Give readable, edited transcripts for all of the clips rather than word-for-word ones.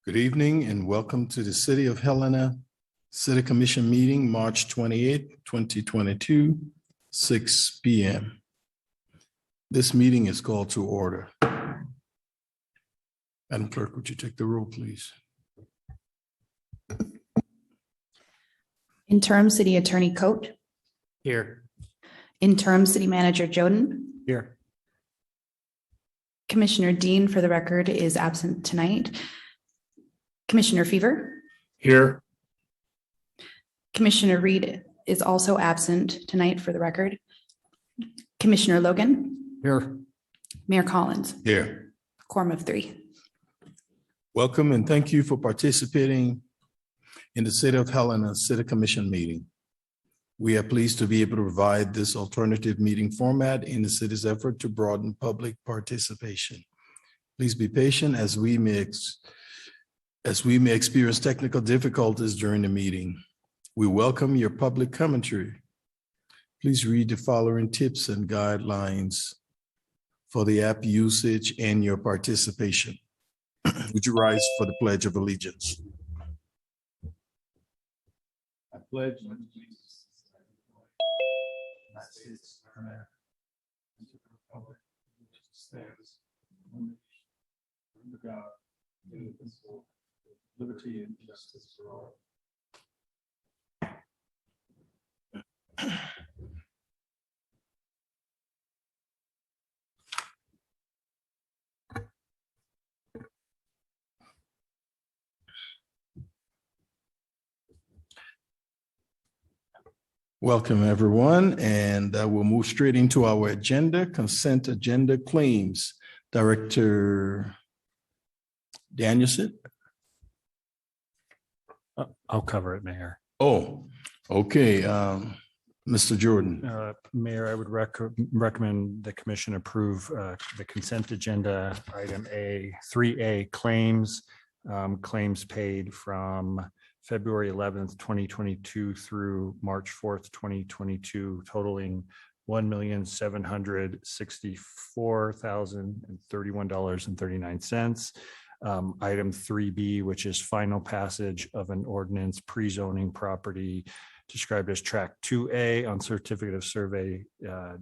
Good evening and welcome to the City of Helena City Commission meeting, March 28, 2022, 6 p.m. This meeting is called to order. Madam Clerk, would you take the roll, please? Interim City Attorney Coate. Here. Interim City Manager Joden. Here. Commissioner Dean, for the record, is absent tonight. Commissioner Fever. Here. Commissioner Reed is also absent tonight, for the record. Commissioner Logan. Here. Mayor Collins. Here. Quorum of 3. Welcome and thank you for participating in the City of Helena City Commission meeting. We are pleased to be able to provide this alternative meeting format in the city's effort to broaden public participation. Please be patient as we may experience technical difficulties during the meeting. We welcome your public commentary. Please read the following tips and guidelines for the app usage and your participation. Would you rise for the Pledge of Allegiance? I pledge allegiance to the United States of America and to the republic which stands one nation under God, indivisible, with liberty and justice for all. Welcome, everyone, and we'll move straight into our agenda, consent agenda claims. Director Danielson? I'll cover it, Mayor. Oh, okay. Mr. Jordan. Mayor, I would recommend the commission approve the consent agenda item 3A claims, claims paid from February 11th, 2022 through March 4th, 2022, totaling $1,764,031.39. Item 3B, which is final passage of an ordinance pre-zoning property described as track 2A on certificate of survey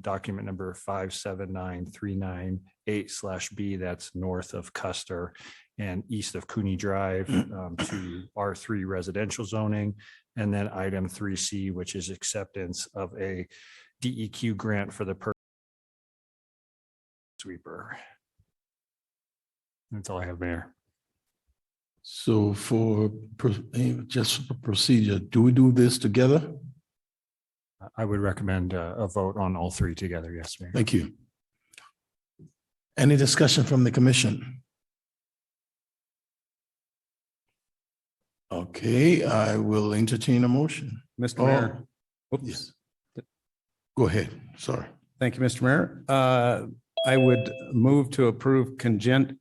document number 579398/B. That's north of Custer and east of Cooney Drive to R3 residential zoning. And then item 3C, which is acceptance of a DEQ grant for the sweeper. That's all I have, Mayor. So for just for procedure, do we do this together? I would recommend a vote on all 3 together. Yes, Mayor. Thank you. Any discussion from the commission? Okay, I will entertain a motion. Mr. Mayor. Oops. Yes. Go ahead. Sorry. Thank you, Mr. Mayor. I would move to approve consent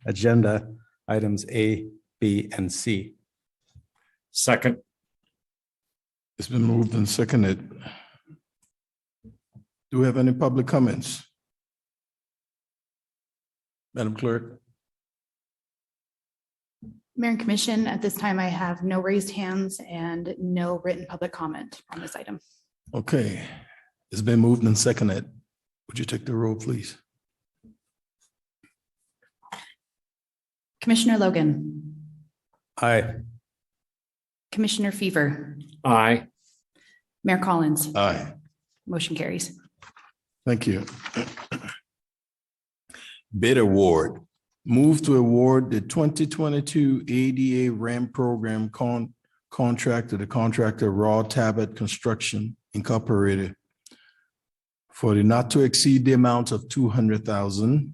agenda items A, B, and C. Second. It's been moved and seconded. Do we have any public comments? Madam Clerk? Mayor and Commission, at this time, I have no raised hands and no written public comment on this item. Okay, it's been moved and seconded. Would you take the roll, please? Commissioner Logan. Aye. Commissioner Fever. Aye. Mayor Collins. Aye. Motion carries. Thank you. Bid award. Move to award the 2022 ADA ramp program contract to the contractor Raw Tablet Construction Incorporated for the not to exceed the amount of $200,000.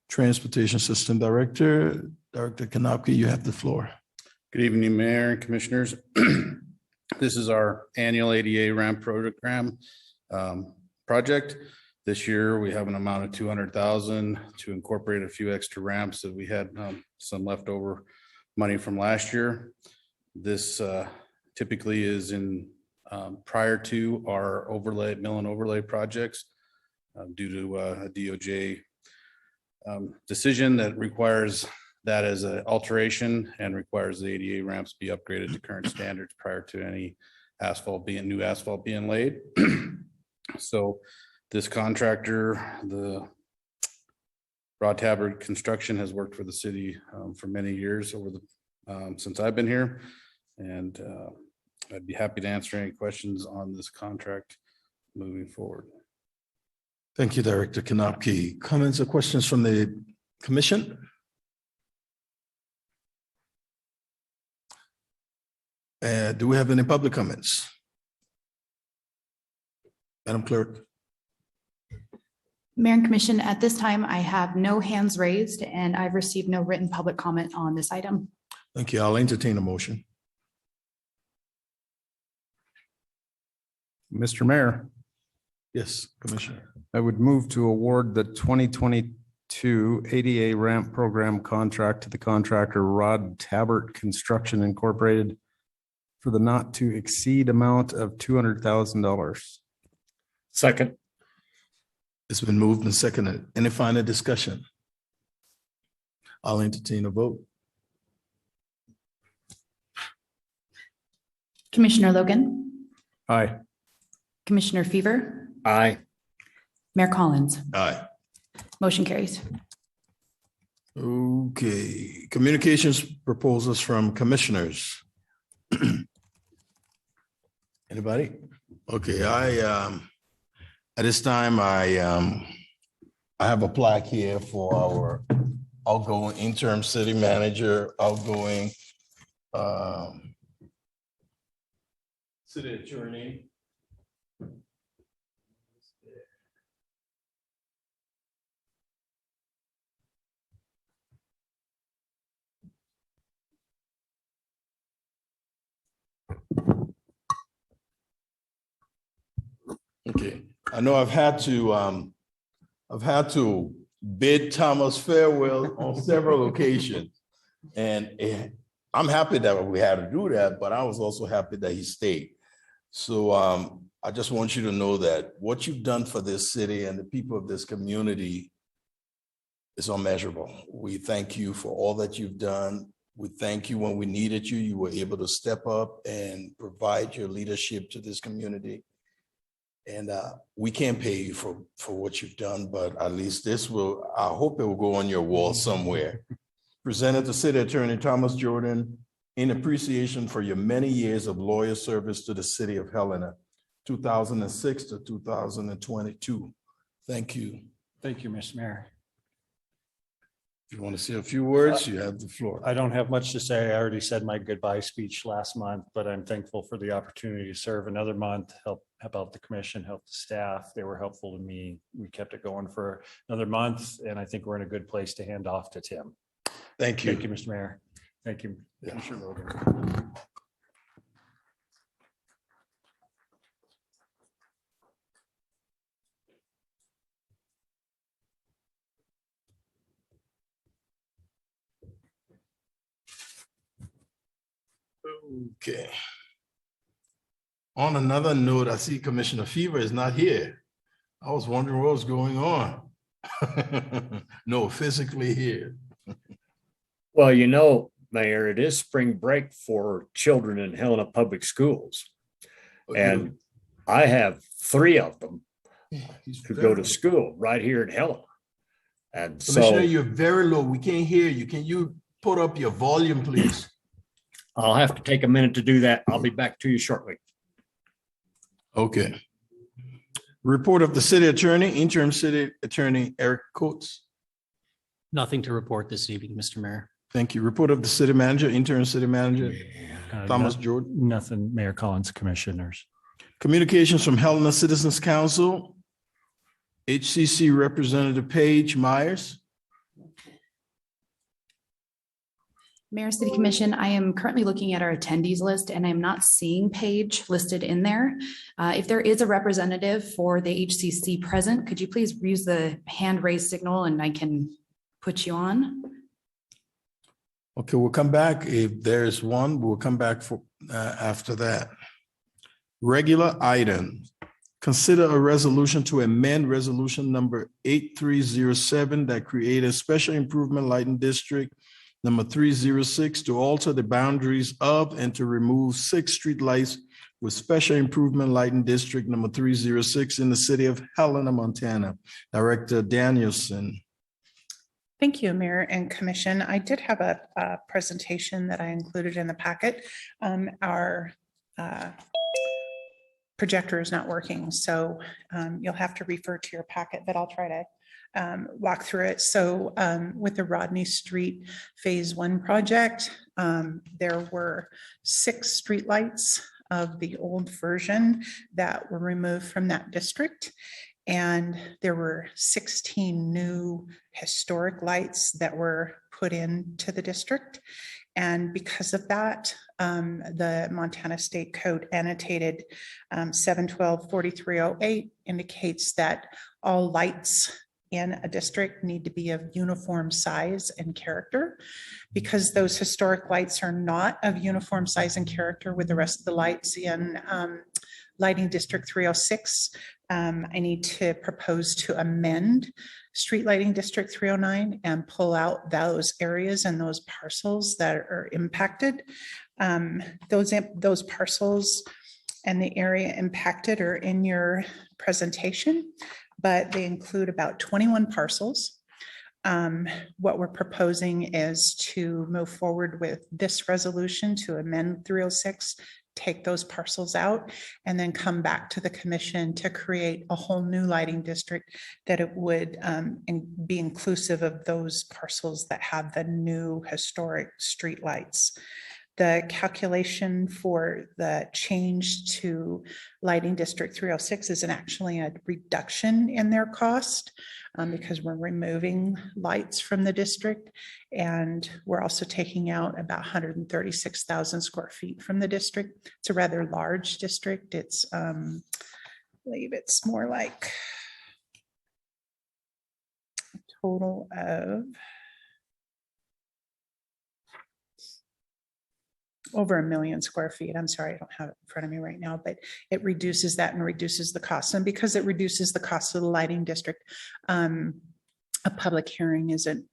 Transportation System Director Kanopke, you have the floor. Good evening, Mayor and Commissioners. This is our annual ADA ramp program project. This year, we have an amount of $200,000 to incorporate a few extra ramps that we had some leftover money from last year. This typically is in prior to our mill and overlay projects due to a DOJ decision that requires That is an alteration and requires the ADA ramps be upgraded to current standards prior to any new asphalt being laid. So this contractor, the Rod Tabard Construction, has worked for the city for many years since I've been here. And I'd be happy to answer any questions on this contract moving forward. Thank you, Director Kanapke. Comments or questions from the commission? Do we have any public comments? Madam Clerk? Mayor and Commission, at this time, I have no hands raised and I've received no written public comment on this item. Thank you. I'll entertain a motion. Mr. Mayor, Yes, Commissioner. I would move to award the 2022 ADA ramp program contract to the contractor Rod Tabard Construction Incorporated for the not to exceed amount of $200,000. Second. It's been moved and seconded. Any final discussion? I'll entertain a vote. Commissioner Logan, Aye. Commissioner Fever, Aye. Mayor Collins, Aye. motion carries. Okay, communications proposals from commissioners. Anybody? Okay, at this time, I have a plaque here for our outgoing interim city manager, outgoing city attorney. Okay, I know I've had to bid Thomas farewell on several occasions. And I'm happy that we had to do that, but I was also happy that he stayed. So I just want you to know that what you've done for this city and the people of this community is unmeasurable. We thank you for all that you've done. We thank you when we needed you. You were able to step up and provide your leadership to this community. And we can't pay you for what you've done, but at least I hope it will go on your wall somewhere. Presented to City Attorney Thomas Jordan in appreciation for your many years of loyal service to the city of Helena, 2006 to 2022. Thank you. Thank you, Mr. Mayor. If you want to say a few words, you have the floor. I don't have much to say. I already said my goodbye speech last month, but I'm thankful for the opportunity to serve another month, help out the commission, help the staff. They were helpful to me. We kept it going for another month, and I think we're in a good place to hand off to Tim. Thank you. Thank you, Mr. Mayor. Thank you, Commissioner Logan. Okay. On another note, I see Commissioner Fever is not here. I was wondering what was going on. No, physically here. Well, you know, Mayor, it is spring break for children in Helena Public Schools. And I have 3 of them who go to school right here in Helena. And Commissioner, so you're very low. We can't hear you. Can you put up your volume, please? I'll have to take a minute to do that. I'll be back to you shortly. Okay. Report of the city attorney, interim city attorney Eric Coates. Nothing to report this evening, Mr. Mayor. Thank you. Report of the city manager, interim city manager Thomas No- Jordan. Nothing, Mayor Collins, commissioners. Communications from Helena Citizens Council, HCC Representative Paige Myers. Mayor, City Commission, I am currently looking at our attendees list and I'm not seeing Paige listed in there. If there is a representative for the HCC present, could you please use the hand raise signal and I can put you on? Okay, we'll come back. If there's one, we'll come back for after that. Regular items. Consider a resolution to amend resolution number 8307 that created a special improvement lighting district number 306, to alter the boundaries of and to remove 6 streetlights with special improvement lighting district number 306 in the city of Helena, Montana. Director Danielson. Thank you, Mayor and Commission. I did have a presentation that I included in the packet. Our projector is not working, so you'll have to refer to your packet, but I'll try to walk through it. So with the Rodney Street Phase 1 project, there were 6 streetlights of the old version that were removed from that district. And there were 16 new historic lights that were put into the district. And because of that, the Montana State Code annotated 712-4308 indicates that all lights in a district need to be of uniform size and character. Because those historic lights are not of uniform size and character with the rest of the lights in Lighting District 306, I need to propose to amend Street Lighting District 309 and pull out those areas and those parcels that are impacted. Those parcels and the area impacted are in your presentation, but they include about 21 parcels. What we're proposing is to move forward with this resolution to amend 306, take those parcels out, and then come back to the commission to create a whole new lighting district that it would be inclusive of those parcels that have the new historic street lights. The calculation for the change to Lighting District 306 is actually a reduction in their cost because we're removing lights from the district, and we're also taking out about 136,000 square feet from the district. It's a rather large district. It's, I believe it's more like a total of over 1 million square feet. I'm sorry, I don't have it in front of me right now, but it reduces that and reduces the cost. And because it reduces the cost of the lighting district, a public hearing isn't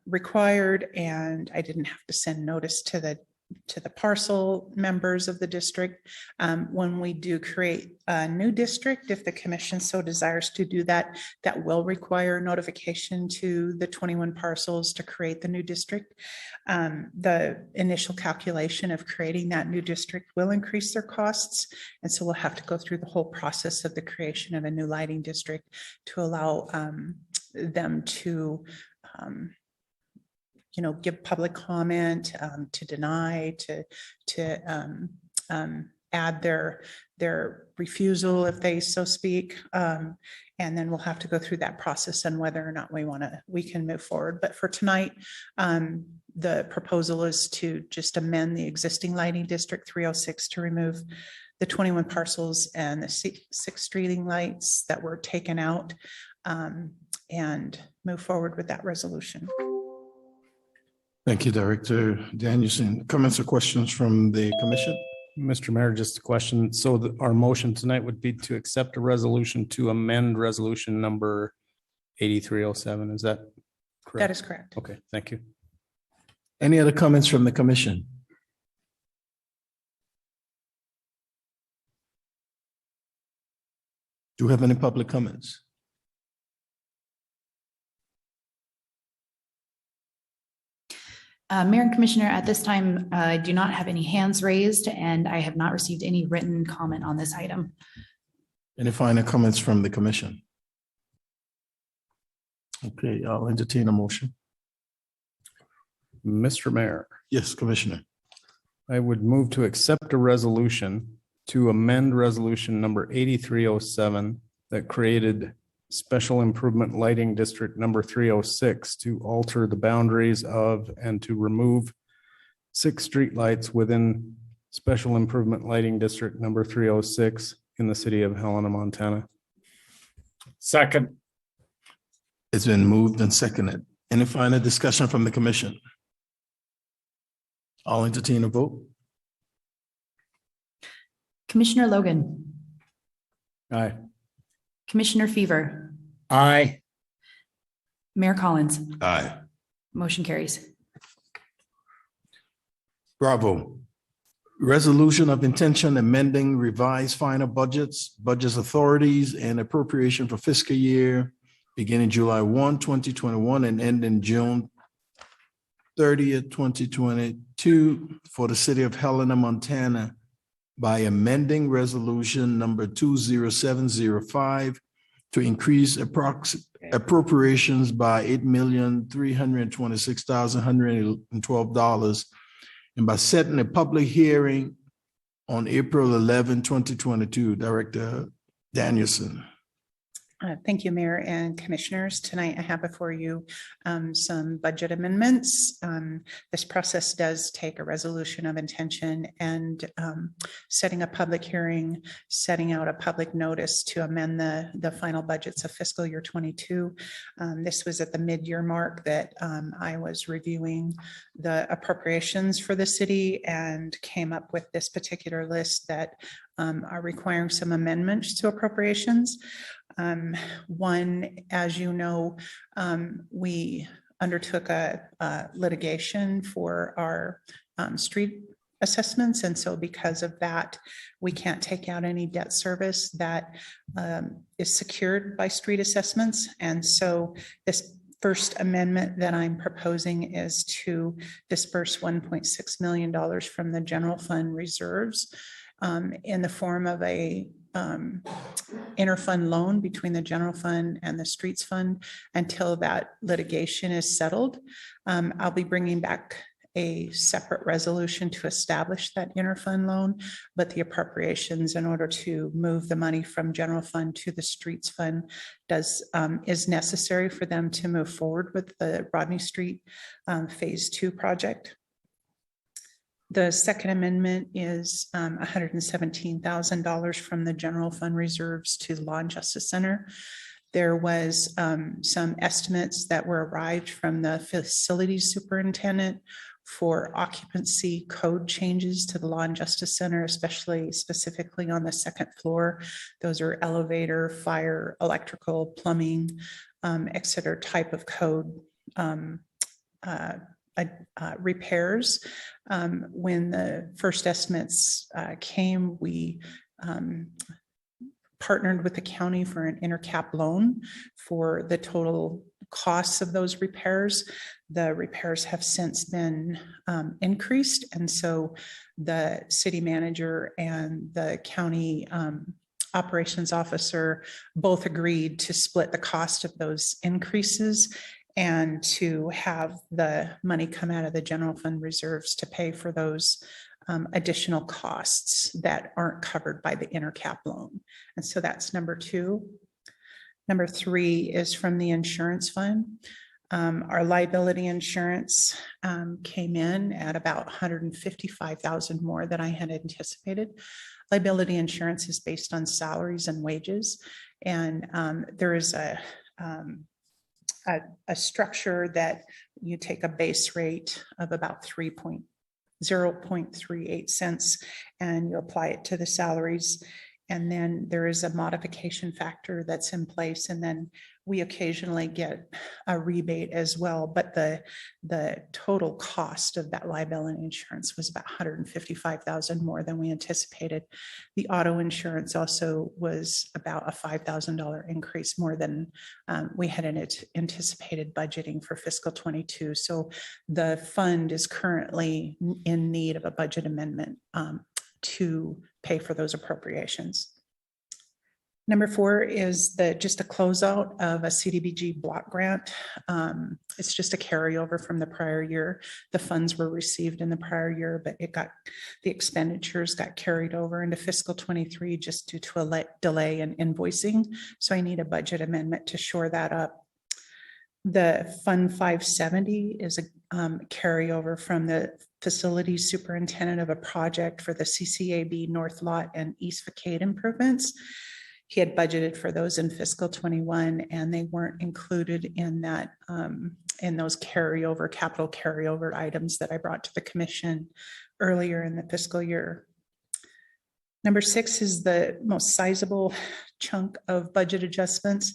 required, and I didn't have to send notice to the parcel members of the district. When we do create a new district, if the commission so desires to do that, that will require notification to the 21 parcels to create the new district. The initial calculation of creating that new district will increase their costs. And so we'll have to go through the whole process of the creation of a new lighting district to allow them to give public comment, to deny, to add their refusal if they so speak. And then we'll have to go through that process on whether or not we can move forward. But for tonight, the proposal is to just amend the existing lighting district 306 to remove the 21 parcels and the 6 streeting lights that were taken out, and move forward with that resolution. Thank you, Director Danielson. Comments or questions from the commission? Mr. Mayor, just a question. So our motion tonight would be to accept a resolution to amend resolution number 8307. Is that correct? That is correct. Okay, thank you. Any other comments from the commission? Do we have any public comments? Mayor and Commissioner, at this time, I do not have any hands raised, and I have not received any written comment on this item. Any final comments from the commission? Okay, I'll entertain a motion. Mr. Mayor, Yes, Commissioner. I would move to accept a resolution to amend resolution number 8307 that created Special Improvement Lighting District number 306 to alter the boundaries of and to remove 6 streetlights within Special Improvement Lighting District number 306 in the city of Helena, Montana. Second. It's been moved and seconded. Any final discussion from the commission? I'll entertain a vote. Commissioner Logan, Aye. Commissioner Fever, Aye. Mayor Collins, Aye. Motion carries. Bravo. Resolution of intention amending revised final budgets authorities and appropriation for fiscal year beginning July 1, 2021 and ending June 30th, 2022 for the city of Helena, Montana by amending resolution number 20705 to increase appropriations by $8,326,112 and by setting a public hearing on April 11, 2022. Director Danielson. Thank you, Mayor and Commissioners. Tonight I have before you some budget amendments. This process does take a resolution of intention and setting a public hearing, setting out a public notice to amend the final budgets of fiscal year 22. This was at the mid-year mark that I was reviewing the appropriations for the city and came up with this particular list that are requiring some amendments to appropriations. One, as you know, we undertook a litigation for our street assessments. And so because of that, we can't take out any debt service that is secured by street assessments. And so this first amendment that I'm proposing is to disperse $1.6 million from the general fund reserves in the form of a interfund loan between the general fund and the streets fund until that litigation is settled. I'll be bringing back a separate resolution to establish that interfund loan, but the appropriations in order to move the money from general fund to the streets fund is necessary for them to move forward with the Rodney Street Phase 2 project. The second amendment is $117,000 from the general fund reserves to the Law and Justice Center. There was some estimates that were arrived from the facilities superintendent for occupancy code changes to the Law and Justice Center, specifically on the second floor. Those are elevator, fire, electrical, plumbing, et cetera, type of code repairs. When the first estimates came, we partnered with the county for an intercap loan for the total costs of those repairs. The repairs have since been increased, and so the city manager and the county operations officer both agreed to split the cost of those increases and to have the money come out of the general fund reserves to pay for those additional costs that aren't covered by the intercap loan. And so that's number two. Number three is from the insurance fund. Our liability insurance came in at about $155,000 more than I had anticipated. Liability insurance is based on salaries and wages. And there is a structure that you take a base rate of about 0.38 cents and you apply it to the salaries. And then there is a modification factor that's in place. And then we occasionally get a rebate as well. But the total cost of that liability insurance was about $155,000 more than we anticipated. The auto insurance also was about a $5,000 increase more than we had anticipated budgeting for fiscal 22. So the fund is currently in need of a budget amendment to pay for those appropriations. Number four is just a closeout of a CDBG block grant. It's just a carryover from the prior year. The funds were received in the prior year, but the expenditures got carried over into fiscal 23 just due to a delay in invoicing. So I need a budget amendment to shore that up. The Fund 570 is a carryover from the facilities superintendent of a project for the CCAB North Lot and East Facade improvements. He had budgeted for those in fiscal 21 and they weren't included in that in those capital carryover items that I brought to the commission earlier in the fiscal year. Number six is the most sizable chunk of budget adjustments.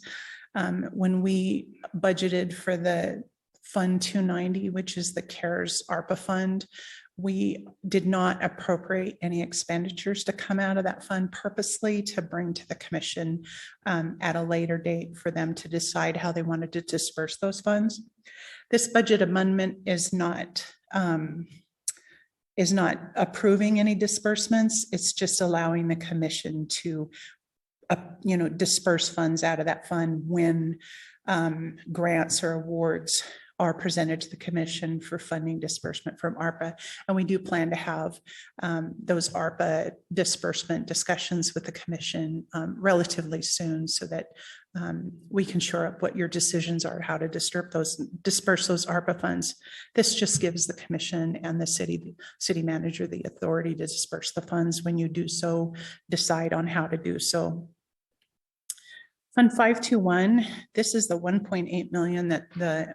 When we budgeted for the Fund 290, which is the CARES ARPA fund. We did not appropriate any expenditures to come out of that fund purposely to bring to the commission at a later date for them to decide how they wanted to disperse those funds. This budget amendment is not approving any disbursements. It's just allowing the commission to disperse funds out of that fund when grants or awards are presented to the commission for funding disbursement from ARPA. And we do plan to have those ARPA disbursement discussions with the commission relatively soon so that we can shore up what your decisions are, how to disperse those ARPA funds. This just gives the commission and the city manager the authority to disperse the funds. When you do so, decide on how to do so. Fund 521, this is the 1.8 million that the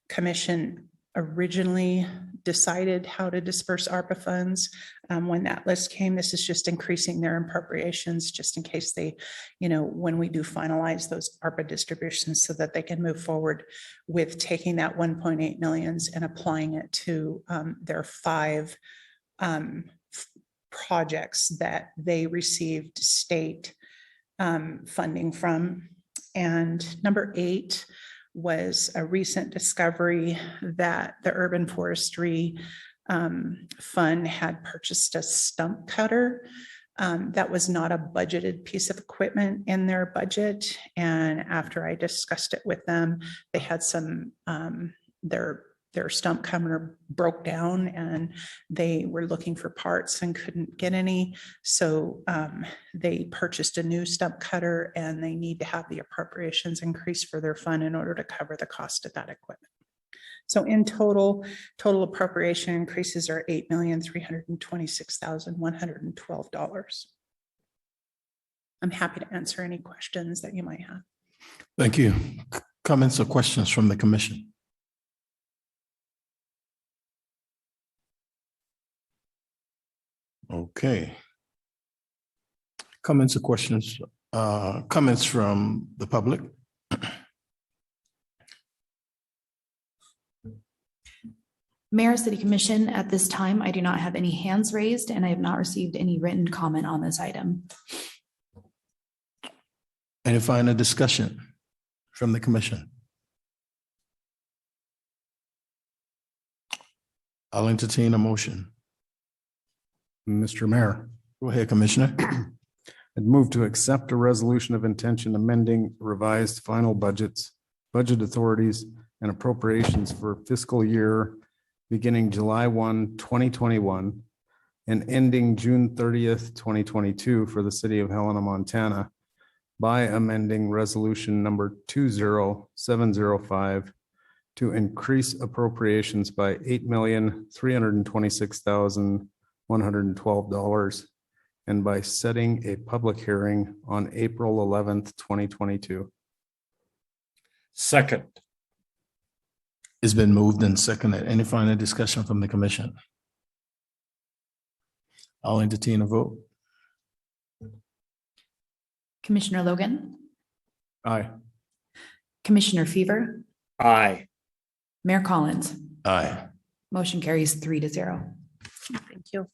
commission originally decided how to disperse ARPA funds. When that list came, this is just increasing their appropriations just in case they, when we do finalize those ARPA distributions so that they can move forward with taking that 1.8 millions and applying it to their 5 projects that they received state funding from. And number 8 was a recent discovery that the Urban Forestry Fund had purchased a stump cutter. That was not a budgeted piece of equipment in their budget. And after I discussed it with them, they had some, their stump cutter broke down and they were looking for parts and couldn't get any. So they purchased a new stump cutter and they need to have the appropriations increased for their fund in order to cover the cost of that equipment. So in total appropriation increases are $8,326,112. I'm happy to answer any questions that you might have. Thank you. Comments or questions from the commission? Okay. Comments or questions? Comments from the public? Mayor, City Commission, at this time, I do not have any hands raised and I have not received any written comment on this item. Any final discussion from the commission? I'll entertain a motion. Mr. Mayor, Go ahead, Commissioner. I'd move to accept a resolution of intention amending revised final budgets, budget authorities, and appropriations for fiscal year beginning July 1, 2021 and ending June 30th, 2022 for the city of Helena, Montana by amending resolution number 20705 to increase appropriations by $8,326,112 and by setting a public hearing on April 11th, 2022. Second. It's been moved and seconded. Any final discussion from the commission? I'll entertain a vote. Commissioner Logan, Aye. Commissioner Fever, Aye. Mayor Collins. Aye. Motion carries 3-0. Thank you.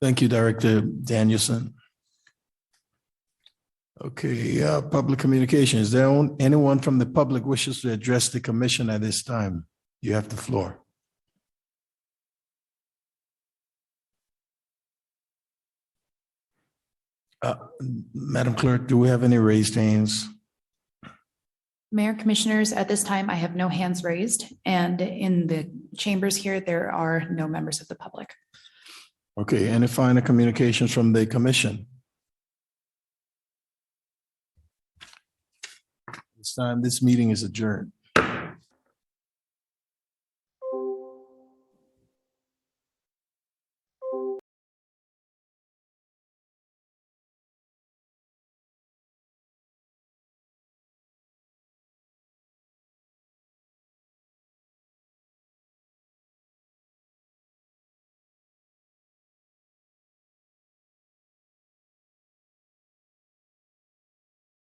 Thank you, Director Danielson. Okay, public communication. Is there anyone from the public wishes to address the commission at this time? You have the floor. Madam Clerk, do we have any raised hands? Mayor, Commissioners, at this time, I have no hands raised, and in the chambers here, there are no members of the public. Okay, any final communications from the commission? This time, this meeting is adjourned.